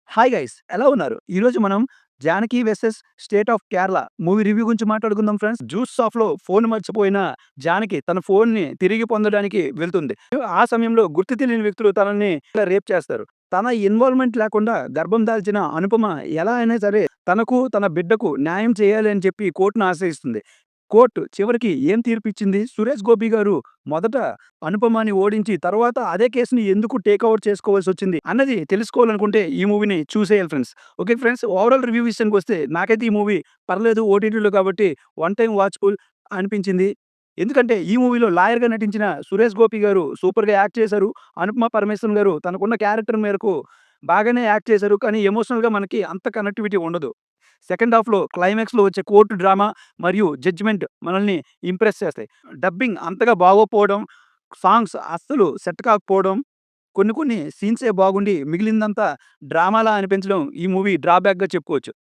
Hi guys ఎలా ఉన్నారు? ఈరోజు మనం 'Janaki వెసెస్ state of Kerala' movie review గురించి మాట్లాడుకుందాం ఫ్రెండ్స్. జ్యూస్ షాప్‌లో ఫోన్ మర్చిపోయిన జానకి తన ఫోన్‌ని తిరిగి పొందడానికి వెళ్తుంది. ఆ సమయంలో గుర్తు తెలియని వ్యక్తులు తనని రేప్ చేస్తారు. తన ఇన్వాల్వ్‌మెంట్ లేకుండా గర్భం దాల్చిన అనుపమ ఎలా అయినా సరే తనకు, తన బిడ్డకు న్యాయం చేయాలి అని చెప్పి కోర్ట్‌ని ఆశ్రయిస్తుంది. కోర్ట్ చివరికి ఏం తీర్పిచ్చింది? సురేష్ గోపి గారు మొదట అనుపమని ఓడించి తర్వాత అదే కేస్‌ని ఎందుకు టేక్ ఓవర్ చేసుకోవాల్సొచ్చింది అన్నది తెలుసుకోవాలనుకుంటే ఈ మూవీని చూసేయాలి friends. Okay friends, overall review విషయానికొస్తే నాకైతే ఈ మూవీ పర్లేదు, ఓటీటీలో కాబట్టి వన్ టైమ్ వాచబుల్ అనిపించింది. ఎందుకంటే ఈ మూవీలో లాయర్‌గా నటించిన సురేష్ గోపి గారు సూపర్‌గా యాక్ట్ చేశారు. అనుపమ పరమేశ్వరన్ గారు తనకున్న క్యారెక్టర్ మేరకు బాగానే యాక్ట్ చేశారు. కానీ ఎమోషనల్‌గా మనకి అంత కనెక్టివిటీ ఉండదు. సెకండ్ హాఫ్‌లో క్లైమాక్స్‌లో వచ్చే కోర్ట్ డ్రామా మరియు జడ్జిమెంట్ మనల్ని ఇంప్రెస్ చేస్తాయి. డబ్బింగ్ అంతగా బాగోకపోవడం, సాంగ్స్ అస్సలు సెట్ కాకపోవడం, కొన్ని కొన్ని సీన్సే బాగుండి మిగిలిందంతా డ్రామాలా అనిపించడం ఈ మూవీ డ్రాబ్యాక్‌గా చెప్పుకోవచ్చు.